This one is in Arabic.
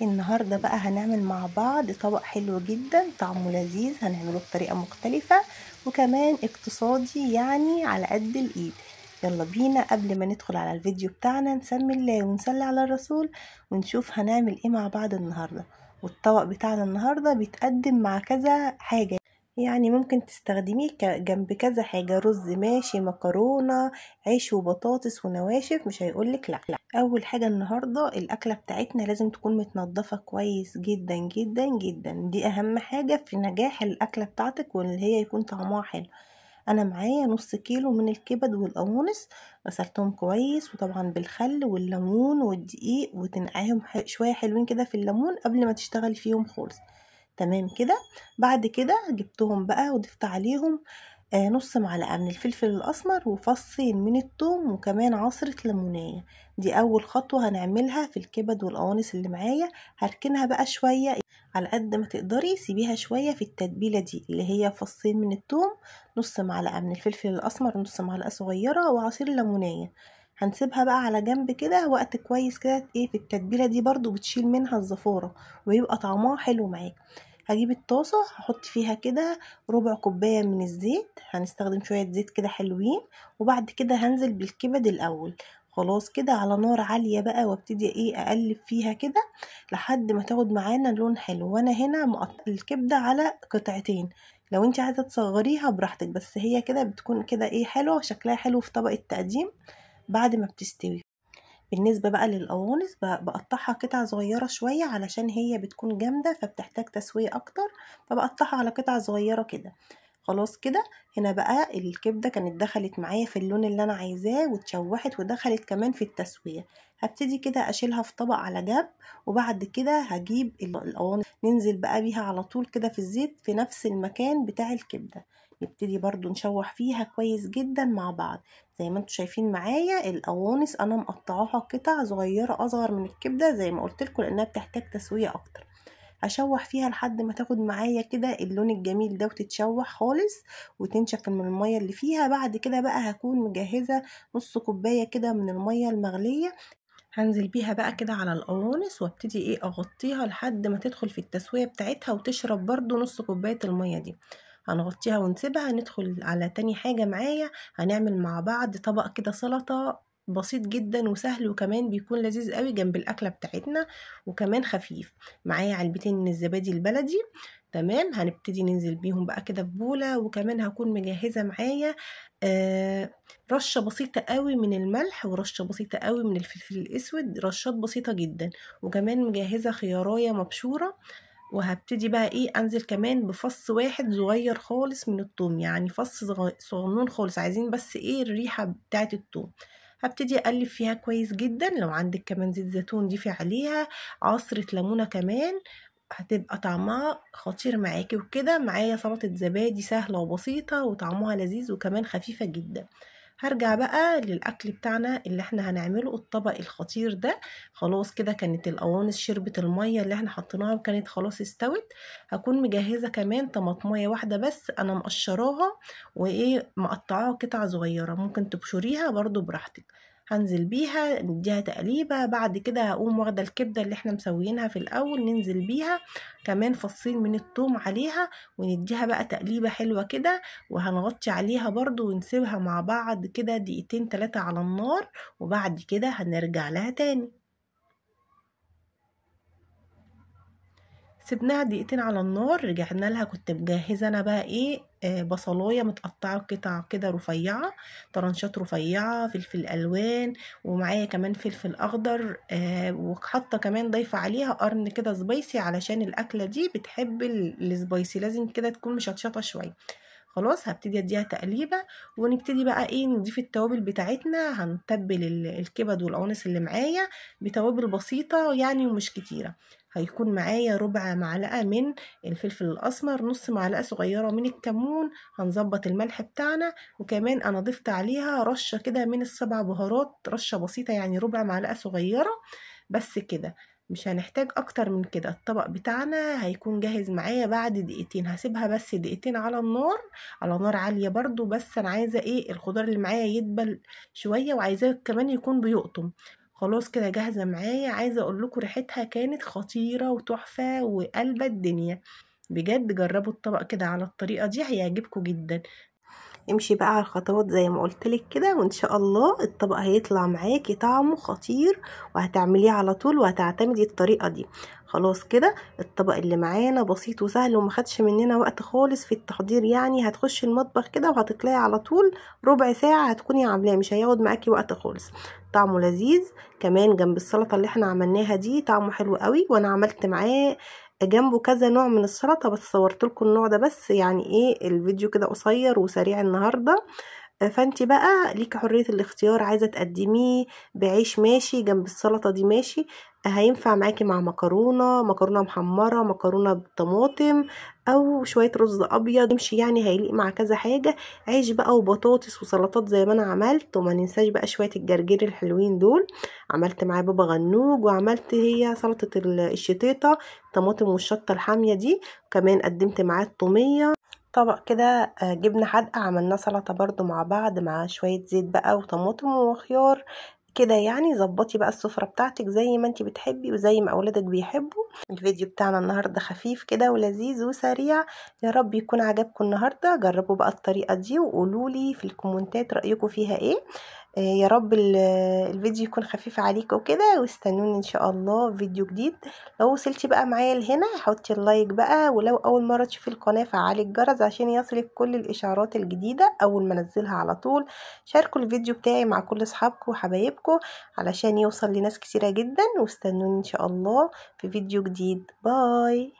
النهاردة بقى هنعمل مع بعض طبق حلو جدا طعمه لذيذ. هنعمله بطريقة مختلفة وكمان اقتصادي يعني على قد الايد. يلا بينا قبل ما ندخل على الفيديو بتاعنا نسمي الله ونصلي على الرسول ونشوف هنعمل ايه مع بعض النهاردة. والطبق بتاعنا النهاردة بيتقدم مع كذا حاجة، يعني ممكن تستخدميه جنب كذا حاجة، رز ماشي، مكرونة، عيش وبطاطس ونواشف، مش هيقولك لا. اول حاجة النهاردة الاكلة بتاعتنا لازم تكون متنضفة كويس جدا جدا جدا، دي اهم حاجة في نجاح الاكلة بتاعتك واللي هي يكون طعمها حلو. انا معايا نص كيلو من الكبد والقوانص، غسلتهم كويس وطبعا بالخل والليمون والدقيق وتنقعهم شوية حلوين كده في الليمون قبل ما تشتغلي فيهم خالص. تمام كده. بعد كده جبتهم بقى وضفت عليهم نص معلقة من الفلفل الأسمر وفصين من الثوم وكمان عصرة ليمونية. دي أول خطوة هنعملها في الكبد والقوانص اللي معايا. هركنها بقى شوية على قد ما تقدري، سيبيها شوية في التتبيلة دي اللي هي فصين من الثوم، نص معلقة من الفلفل الأسمر، نص معلقة صغيرة، وعصير ليمونية. هنسيبها بقى على جنب كده وقت كويس كده في التتبيلة دي برضو بتشيل منها الزفورة ويبقى طعمها حلو معاك. هجيب الطاسة هحط فيها كده ربع كوباية من الزيت، هنستخدم شوية زيت كده حلوين. وبعد كده هنزل بالكبد الأول، خلاص كده على نار عالية بقى، وابتدي اقلب فيها كده لحد ما تاخد معانا لون حلو. وانا هنا مقطع الكبدة على قطعتين، لو انت عايزة تصغريها براحتك، بس هي كده بتكون كده حلوة وشكلها حلو في طبق التقديم بعد ما بتستوي. بالنسبة بقى للقوانص بقطعها قطع صغيرة شوية علشان هي بتكون جامدة فبتحتاج تسوية اكتر، فبقطعها على قطع صغيرة كده. خلاص كده. هنا بقى الكبدة كانت دخلت معايا في اللون اللي انا عايزاه واتشوحت ودخلت كمان في التسوية. هبتدي كده اشيلها في طبق على جنب، وبعد كده هجيب القوانص ننزل بقى بيها على طول كده في الزيت في نفس المكان بتاع الكبدة. نبتدي برضو نشوح فيها كويس جدا مع بعض. زي ما انتم شايفين معايا القوانص انا مقطعاها قطع صغيره اصغر من الكبده زي ما قلت لكم لانها بتحتاج تسويه اكتر. هشوح فيها لحد ما تاخد معايا كده اللون الجميل ده وتتشوح خالص وتنشف من الميه اللي فيها. بعد كده بقى هكون مجهزه نص كوبايه كده من الميه المغليه، هنزل بيها بقى كده على القوانص وابتدي اغطيها لحد ما تدخل في التسويه بتاعتها وتشرب برضو نص كوبايه الميه دي. هنغطيها ونسيبها. ندخل على تاني حاجة معايا، هنعمل مع بعض طبق كده سلطة بسيط جدا وسهل وكمان بيكون لذيذ قوي جنب الأكلة بتاعتنا وكمان خفيف. معايا علبتين من الزبادي البلدي. تمام. هنبتدي ننزل بيهم بقى كده في بولة، وكمان هكون مجهزة معايا رشة بسيطة قوي من الملح ورشة بسيطة قوي من الفلفل الأسود، رشات بسيطة جدا. وكمان مجهزة خياراية مبشورة. وهبتدي بقى انزل كمان بفص واحد صغير خالص من الثوم، يعني فص صغنون خالص، عايزين بس الريحة بتاعة الثوم. هبتدي اقلب فيها كويس جدا. لو عندك كمان زيت زيتون ضيفي عليها، عصرة ليمونة كمان، هتبقى طعمها خطير معاكي. وكده معايا سلطة زبادي سهلة وبسيطة وطعمها لذيذ وكمان خفيفة جدا. هرجع بقى للاكل بتاعنا اللي احنا هنعمله الطبق الخطير ده. خلاص كده كانت القوانص شربت الميه اللي احنا حطيناها وكانت خلاص استوت. هكون مجهزه كمان طماطميه واحده بس انا مقشراها مقطعاها قطع صغيره، ممكن تبشريها برضو براحتك. هنزل بيها نديها تقليبه. بعد كده هقوم واخده الكبده اللي احنا مسويينها في الاول ننزل بيها كمان فصين من الثوم عليها ونديها بقى تقليبه حلوه كده. وهنغطي عليها برضو ونسيبها مع بعض كده دقيقتين 3 على النار، وبعد كده هنرجع لها تاني. سيبناها دقيقتين على النار، رجعنا لها. كنت مجهزه انا بقى بصلايه متقطعه قطع كده رفيعه، طرنشات رفيعه، فلفل الوان، ومعايا كمان فلفل اخضر، وحاطه كمان ضايفه عليها قرن كده سبايسي علشان الاكله دي بتحب السبايسي، لازم كده تكون مشطشطه شويه. خلاص هبتدي اديها تقليبه ونبتدي بقى نضيف التوابل بتاعتنا. هنتبل الكبد والقوانص اللي معايا بتوابل بسيطه يعني ومش كتيره. هيكون معايا ربع معلقه من الفلفل الاسمر، نص معلقه صغيره من الكمون، هنظبط الملح بتاعنا. وكمان انا ضفت عليها رشه كده من السبع بهارات، رشه بسيطه يعني ربع معلقه صغيره بس كده، مش هنحتاج اكتر من كده. الطبق بتاعنا هيكون جاهز معايا بعد دقيقتين. هسيبها بس دقيقتين على النار، على نار عالية برضو، بس انا عايزة الخضار اللي معايا يدبل شوية وعايزاه كمان يكون بيقطم. خلاص كده جاهزة معايا. عايزة اقول لكم ريحتها كانت خطيرة وتحفة وقلبة الدنيا بجد. جربوا الطبق كده على الطريقة دي هيعجبكم جدا. امشي بقى على الخطوات زي ما قلتلك كده، وان شاء الله الطبق هيطلع معاكي طعمه خطير، وهتعمليه على طول وهتعتمدي الطريقة دي. خلاص كده الطبق اللي معانا بسيط وسهل وما خدش مننا وقت خالص في التحضير. يعني هتخشي المطبخ كده وهتطلعي على طول ربع ساعة هتكوني عاملاه، مش هياخد معاكي وقت خالص. طعمه لذيذ كمان جنب السلطة اللي احنا عملناها دي، طعمه حلو قوي. وانا عملت معاه جنبه كذا نوع من السلطة، بس صورت لكم النوع ده بس. يعني ايه الفيديو كده قصير وسريع النهاردة. فانتي بقى ليكي حرية الاختيار، عايزة تقدميه بعيش ماشي، جنب السلطة دي ماشي. هينفع معاكي مع مكرونة محمرة، مكرونة بالطماطم، او شوية رز ابيض يمشي. يعني هيليق مع كذا حاجة. عيش بقى وبطاطس وسلطات زي ما انا عملت. وما ننساش بقى شوية الجرجير الحلوين دول. عملت معاه بابا غنوج، وعملت هي سلطة الشتيطة، الطماطم والشطة الحامية دي. كمان قدمت معاه الطومية. طبق كده جبنة حادقة، عملناه سلطة برضو مع بعض مع شوية زيت بقى وطماطم وخيار كده. يعني ظبطي بقى السفرة بتاعتك زي ما انتي بتحبي وزي ما اولادك بيحبوا. الفيديو بتاعنا النهاردة خفيف كده ولذيذ وسريع. يا رب يكون عجبكم النهاردة. جربوا بقى الطريقة دي وقولولي في الكومنتات رأيكم فيها ايه. يا رب الفيديو يكون خفيف عليكم كده، واستنوني ان شاء الله في فيديو جديد. لو وصلتي بقى معايا لهنا حطي اللايك بقى، ولو اول مره تشوفي القناه فعلي الجرس عشان يصلك كل الاشعارات الجديده اول ما انزلها على طول. شاركوا الفيديو بتاعي مع كل اصحابكم وحبايبكم علشان يوصل لناس كتيره جدا. واستنوني ان شاء الله في فيديو جديد. باي.